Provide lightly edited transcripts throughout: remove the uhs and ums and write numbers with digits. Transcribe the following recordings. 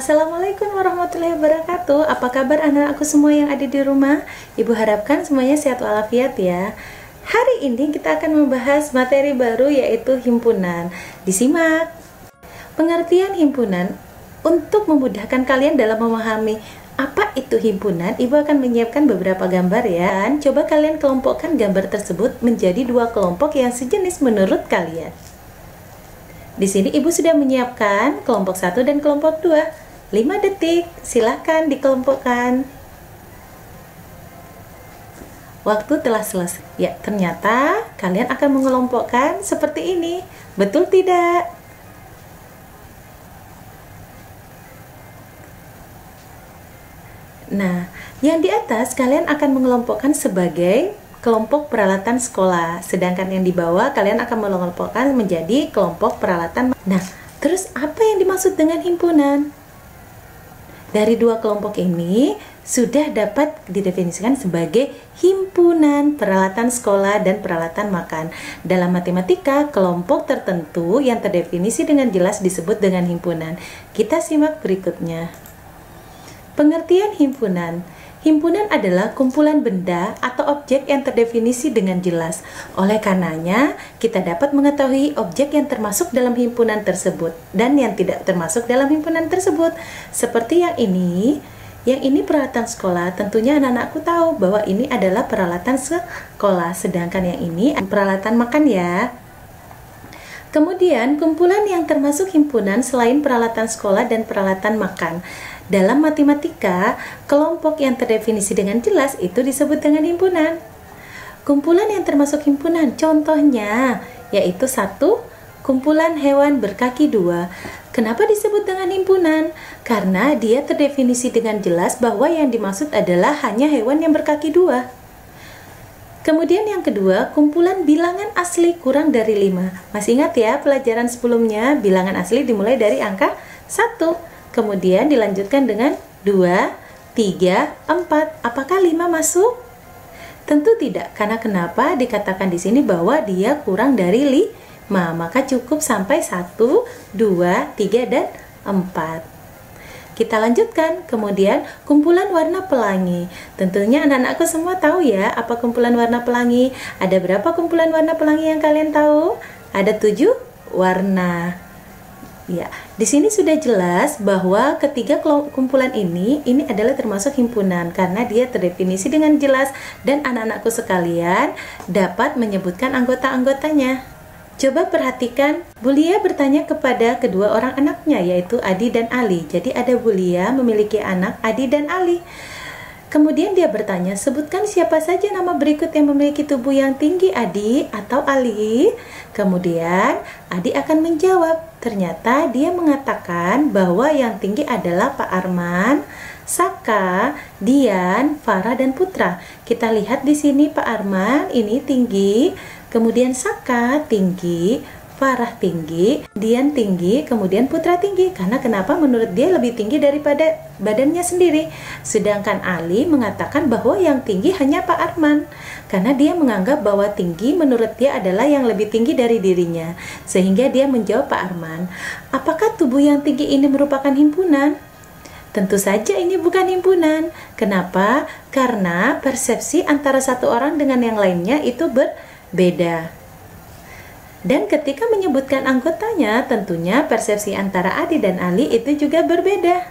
Assalamualaikum warahmatullahi wabarakatuh. Apa kabar anak-anakku semua yang ada di rumah? Ibu harapkan semuanya sehat walafiat ya. Hari ini kita akan membahas materi baru, yaitu himpunan. Disimak. Pengertian himpunan. Untuk memudahkan kalian dalam memahami apa itu himpunan, Ibu akan menyiapkan beberapa gambar ya. Dan coba kalian kelompokkan gambar tersebut menjadi dua kelompok yang sejenis menurut kalian. Di sini Ibu sudah menyiapkan kelompok 1 dan kelompok 2. 5 detik, silahkan dikelompokkan. Waktu telah selesai. Ya, ternyata kalian akan mengelompokkan seperti ini. Betul tidak? Nah, yang di atas kalian akan mengelompokkan sebagai kelompok peralatan sekolah, sedangkan yang di bawah kalian akan mengelompokkan menjadi kelompok peralatan. Nah, terus apa yang dimaksud dengan himpunan? Dari dua kelompok ini sudah dapat didefinisikan sebagai himpunan peralatan sekolah dan peralatan makan. Dalam matematika, kelompok tertentu yang terdefinisi dengan jelas disebut dengan himpunan. Kita simak berikutnya. Pengertian himpunan. Himpunan adalah kumpulan benda atau objek yang terdefinisi dengan jelas. Oleh karenanya, kita dapat mengetahui objek yang termasuk dalam himpunan tersebut dan yang tidak termasuk dalam himpunan tersebut. Seperti yang ini peralatan sekolah. Tentunya anak-anakku tahu bahwa ini adalah peralatan sekolah, sedangkan yang ini peralatan makan ya. Kemudian, kumpulan yang termasuk himpunan selain peralatan sekolah dan peralatan makan. Dalam matematika, kelompok yang terdefinisi dengan jelas itu disebut dengan himpunan. Kumpulan yang termasuk himpunan, contohnya, yaitu 1. Kumpulan hewan berkaki 2. Kenapa disebut dengan himpunan? Karena dia terdefinisi dengan jelas bahwa yang dimaksud adalah hanya hewan yang berkaki 2. Kemudian yang kedua, kumpulan bilangan asli kurang dari 5. Masih ingat ya pelajaran sebelumnya, bilangan asli dimulai dari angka 1. Kemudian dilanjutkan dengan 2, 3, 4. Apakah 5 masuk? Tentu tidak, karena kenapa dikatakan di sini bahwa dia kurang dari 5, maka cukup sampai 1, 2, 3, dan 4. Kita lanjutkan. Kemudian kumpulan warna pelangi. Tentunya anak-anakku semua tahu ya apa kumpulan warna pelangi. Ada berapa kumpulan warna pelangi yang kalian tahu? Ada 7 warna. Ya, di sini sudah jelas bahwa ketiga kumpulan ini adalah termasuk himpunan karena dia terdefinisi dengan jelas dan anak-anakku sekalian dapat menyebutkan anggota-anggotanya. Coba perhatikan, Bulia bertanya kepada kedua orang anaknya, yaitu Adi dan Ali. Jadi ada Bulia memiliki anak Adi dan Ali. Kemudian dia bertanya, sebutkan siapa saja nama berikut yang memiliki tubuh yang tinggi, Adi atau Ali. Kemudian Adi akan menjawab. Ternyata dia mengatakan bahwa yang tinggi adalah Pak Arman, Saka, Dian, Farah, dan Putra. Kita lihat di sini Pak Arman ini tinggi, kemudian Saka tinggi, Farah tinggi, Dian tinggi, kemudian Putra tinggi. Karena kenapa? Menurut dia lebih tinggi daripada badannya sendiri. Sedangkan Ali mengatakan bahwa yang tinggi hanya Pak Arman. Karena dia menganggap bahwa tinggi menurut dia adalah yang lebih tinggi dari dirinya. Sehingga dia menjawab Pak Arman. Apakah tubuh yang tinggi ini merupakan himpunan? Tentu saja ini bukan himpunan. Kenapa? Karena persepsi antara satu orang dengan yang lainnya itu berbeda. Dan ketika menyebutkan anggotanya, tentunya persepsi antara Adi dan Ali itu juga berbeda.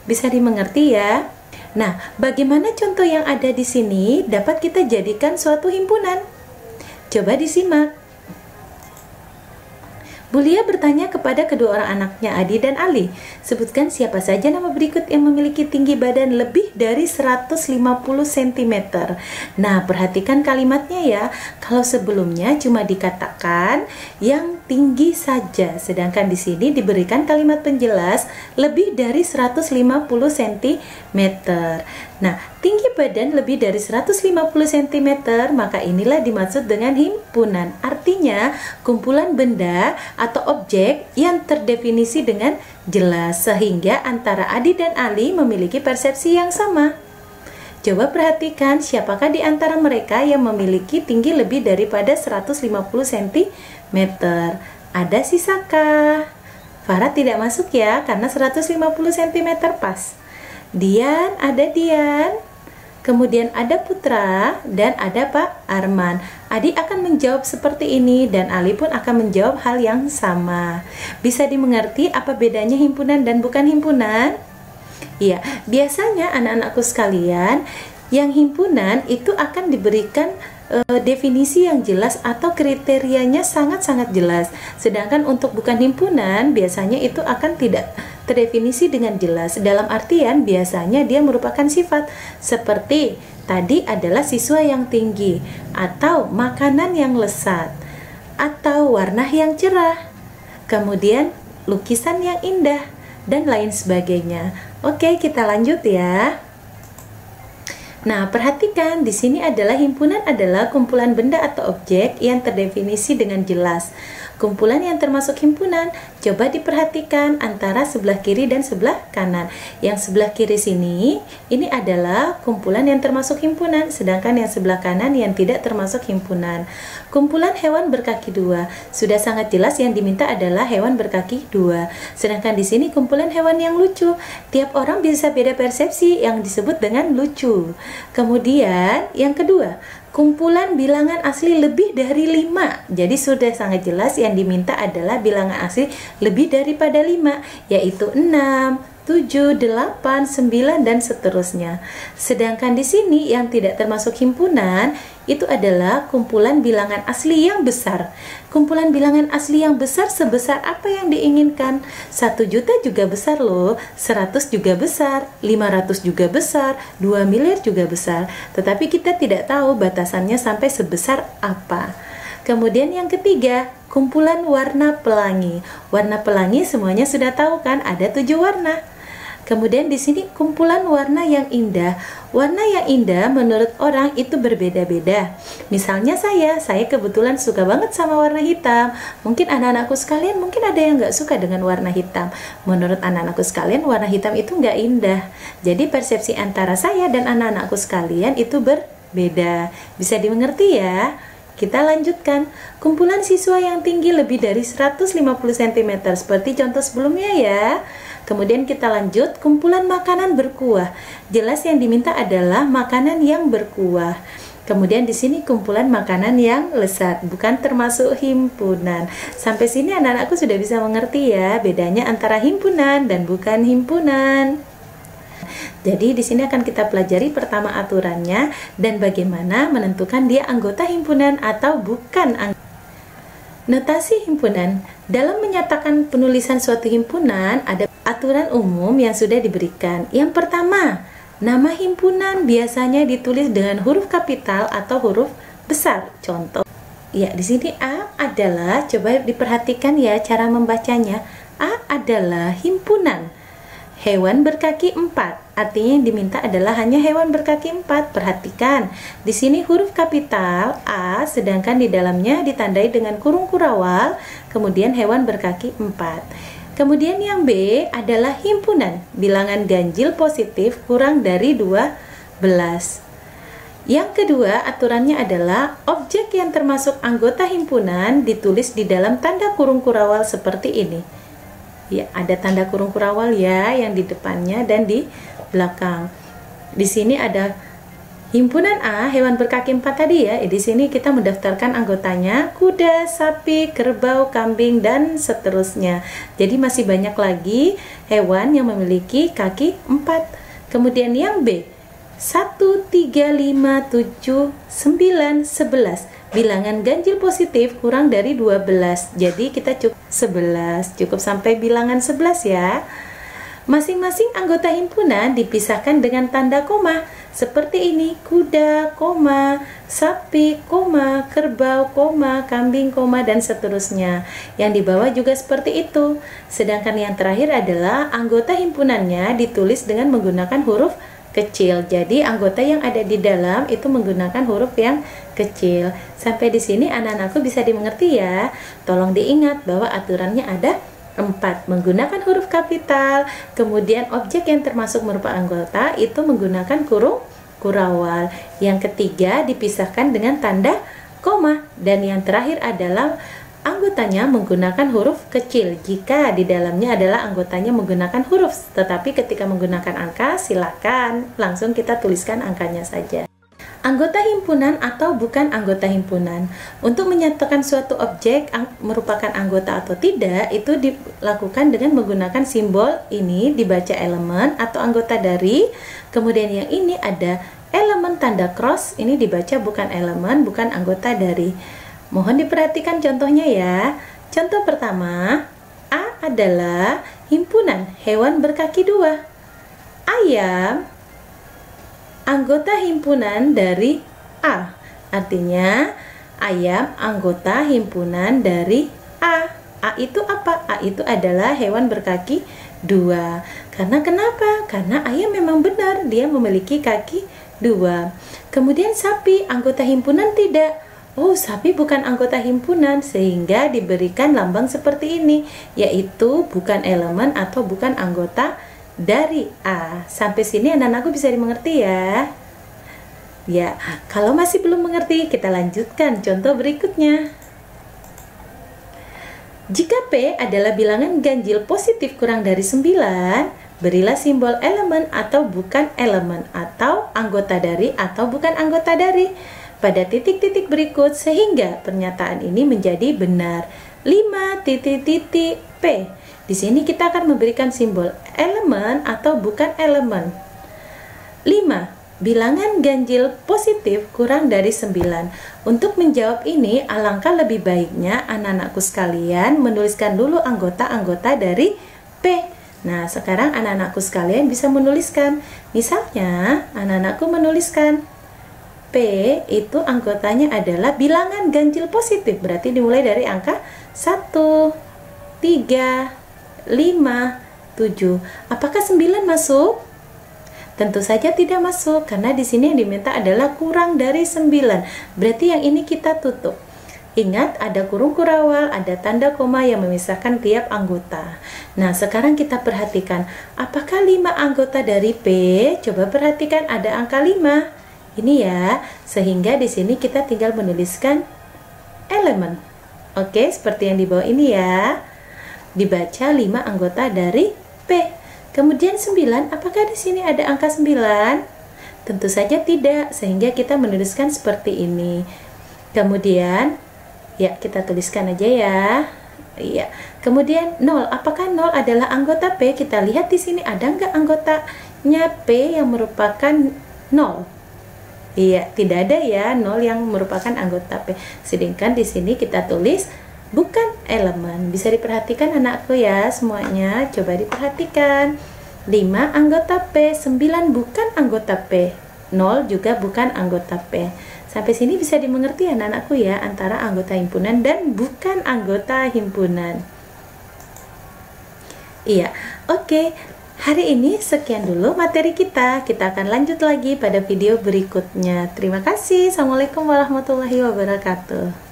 Bisa dimengerti ya? Nah, bagaimana contoh yang ada di sini dapat kita jadikan suatu himpunan? Coba disimak. Bulia bertanya kepada kedua orang anaknya Adi dan Ali, sebutkan siapa saja nama berikut yang memiliki tinggi badan lebih dari 150 cm. Nah, perhatikan kalimatnya ya. Kalau sebelumnya cuma dikatakan yang tinggi saja, sedangkan di sini diberikan kalimat penjelas lebih dari 150 cm. Nah, tinggi badan lebih dari 150 cm, maka inilah dimaksud dengan himpunan. Artinya, kumpulan benda atau objek yang terdefinisi dengan jelas, sehingga antara Adi dan Ali memiliki persepsi yang sama. Coba perhatikan siapakah di antara mereka yang memiliki tinggi lebih daripada 150 cm. Ada si Saka, Farah tidak masuk ya, karena 150 cm pas. Dian, ada Dian. Kemudian ada Putra dan ada Pak Arman. Adi akan menjawab seperti ini dan Ali pun akan menjawab hal yang sama. Bisa dimengerti apa bedanya himpunan dan bukan himpunan? Iya, biasanya anak-anakku sekalian, yang himpunan itu akan diberikan definisi yang jelas atau kriterianya sangat-sangat jelas. Sedangkan untuk bukan himpunan biasanya itu akan tidak terdefinisi dengan jelas. Dalam artian biasanya dia merupakan sifat seperti tadi adalah siswa yang tinggi, atau makanan yang lezat, atau warna yang cerah, kemudian lukisan yang indah, dan lain sebagainya. Oke, kita lanjut ya. Nah, perhatikan di sini adalah himpunan adalah kumpulan benda atau objek yang terdefinisi dengan jelas. Kumpulan yang termasuk himpunan, coba diperhatikan antara sebelah kiri dan sebelah kanan. Yang sebelah kiri sini, ini adalah kumpulan yang termasuk himpunan, sedangkan yang sebelah kanan yang tidak termasuk himpunan. Kumpulan hewan berkaki dua, sudah sangat jelas yang diminta adalah hewan berkaki dua. Sedangkan di sini kumpulan hewan yang lucu, tiap orang bisa beda persepsi yang disebut dengan lucu. Kemudian yang kedua, kumpulan bilangan asli lebih dari 5. Jadi sudah sangat jelas yang diminta adalah bilangan asli lebih daripada 5, yaitu 6, 7, 8, 9 dan seterusnya. Sedangkan di sini yang tidak termasuk himpunan itu adalah kumpulan bilangan asli yang besar. Kumpulan bilangan asli yang besar sebesar apa yang diinginkan? 1 juta juga besar loh, 100 juga besar, 500 juga besar, 2 miliar juga besar. Tetapi kita tidak tahu batasannya sampai sebesar apa. Kemudian yang ketiga, kumpulan warna pelangi. Warna pelangi semuanya sudah tahu kan, ada 7 warna. Kemudian di sini kumpulan warna yang indah. Warna yang indah menurut orang itu berbeda-beda. Misalnya saya kebetulan suka banget sama warna hitam. Mungkin anak-anakku sekalian mungkin ada yang nggak suka dengan warna hitam. Menurut anak-anakku sekalian warna hitam itu nggak indah. Jadi persepsi antara saya dan anak-anakku sekalian itu berbeda. Bisa dimengerti ya? Kita lanjutkan. Kumpulan siswa yang tinggi lebih dari 150 cm seperti contoh sebelumnya ya. Kemudian kita lanjut, kumpulan makanan berkuah. Jelas yang diminta adalah makanan yang berkuah. Kemudian di sini kumpulan makanan yang lezat, bukan termasuk himpunan. Sampai sini anak-anakku sudah bisa mengerti ya bedanya antara himpunan dan bukan himpunan. Jadi di sini akan kita pelajari pertama aturannya dan bagaimana menentukan dia anggota himpunan atau bukan. Notasi himpunan. Dalam menyatakan penulisan suatu himpunan ada aturan umum yang sudah diberikan. Yang pertama, nama himpunan biasanya ditulis dengan huruf kapital atau huruf besar. Contoh, ya di sini A adalah, coba diperhatikan ya cara membacanya. A adalah himpunan hewan berkaki 4. Artinya yang diminta adalah hanya hewan berkaki 4. Perhatikan, di sini huruf kapital A, sedangkan di dalamnya ditandai dengan kurung kurawal, kemudian hewan berkaki 4. Kemudian yang B adalah himpunan, bilangan ganjil positif kurang dari 12. Yang kedua, aturannya adalah objek yang termasuk anggota himpunan ditulis di dalam tanda kurung kurawal seperti ini. Ya, ada tanda kurung kurawal ya yang di depannya dan di belakang. Di sini ada himpunan A, hewan berkaki 4 tadi ya. Di sini kita mendaftarkan anggotanya, kuda, sapi, kerbau, kambing dan seterusnya. Jadi masih banyak lagi hewan yang memiliki kaki 4. Kemudian yang B, 1, 3, 5, 7, 9, 11. Bilangan ganjil positif kurang dari 12. Jadi kita cukup 11. Cukup sampai bilangan 11 ya. Masing-masing anggota himpunan dipisahkan dengan tanda koma. Seperti ini, kuda, koma, sapi, koma, kerbau, koma, kambing, koma, dan seterusnya. Yang di bawah juga seperti itu. Sedangkan yang terakhir adalah anggota himpunannya ditulis dengan menggunakan huruf kecil. Jadi anggota yang ada di dalam itu menggunakan huruf yang kecil. Sampai di sini anak-anakku bisa dimengerti ya. Tolong diingat bahwa aturannya ada 4. Menggunakan huruf kapital, kemudian objek yang termasuk merupakan anggota itu menggunakan kurung kurawal. Yang ketiga dipisahkan dengan tanda koma, dan yang terakhir adalah anggotanya menggunakan huruf kecil. Jika di dalamnya adalah anggotanya menggunakan huruf, tetapi ketika menggunakan angka, silakan langsung kita tuliskan angkanya saja. Anggota himpunan atau bukan anggota himpunan. Untuk menyatakan suatu objek merupakan anggota atau tidak, itu dilakukan dengan menggunakan simbol ini, dibaca elemen atau anggota dari. Kemudian yang ini ada elemen tanda cross, ini dibaca bukan elemen, bukan anggota dari. Mohon diperhatikan contohnya ya. Contoh pertama, A adalah himpunan hewan berkaki dua. Ayam anggota himpunan dari A. Artinya ayam anggota himpunan dari A. A itu apa? A itu adalah hewan berkaki dua. Karena kenapa? Karena ayam memang benar, dia memiliki kaki dua. Kemudian sapi anggota himpunan tidak. Oh, sapi bukan anggota himpunan, sehingga diberikan lambang seperti ini, yaitu bukan elemen atau bukan anggota dari A. Sampai sini anak-anakku bisa dimengerti ya? Ya, kalau masih belum mengerti, kita lanjutkan contoh berikutnya. Jika P adalah bilangan ganjil positif kurang dari 9, berilah simbol elemen atau bukan elemen, atau anggota dari atau bukan anggota dari pada titik-titik berikut, sehingga pernyataan ini menjadi benar. 5 titik-titik P. Di sini kita akan memberikan simbol elemen atau bukan elemen. 5. Bilangan ganjil positif kurang dari 9. Untuk menjawab ini, alangkah lebih baiknya anak-anakku sekalian menuliskan dulu anggota-anggota dari P. Nah, sekarang anak-anakku sekalian bisa menuliskan. Misalnya, anak-anakku menuliskan P itu anggotanya adalah bilangan ganjil positif. Berarti dimulai dari angka 1, 3, 5, 7. Apakah 9 masuk? Tentu saja tidak masuk, karena di sini yang diminta adalah kurang dari 9. Berarti yang ini kita tutup. Ingat, ada kurung kurawal, ada tanda koma yang memisahkan tiap anggota. Nah, sekarang kita perhatikan, apakah 5 anggota dari P? Coba perhatikan, ada angka 5. Ini ya, sehingga di sini kita tinggal menuliskan elemen. Oke, seperti yang di bawah ini ya. Dibaca 5 anggota dari P. Kemudian 9, apakah di sini ada angka 9? Tentu saja tidak, sehingga kita menuliskan seperti ini. Kemudian, ya kita tuliskan aja ya. Iya. Kemudian 0, apakah 0 adalah anggota P? Kita lihat di sini ada nggak anggotanya P yang merupakan 0? Iya, tidak ada ya 0 yang merupakan anggota P. Sedangkan di sini kita tulis bukan elemen. Bisa diperhatikan anakku ya semuanya. Coba diperhatikan. 5 anggota P, 9 bukan anggota P, 0 juga bukan anggota P. Sampai sini bisa dimengerti anak-anakku ya, antara anggota himpunan dan bukan anggota himpunan. Iya, oke. Hari ini sekian dulu materi kita. Kita akan lanjut lagi pada video berikutnya. Terima kasih. Assalamualaikum warahmatullahi wabarakatuh.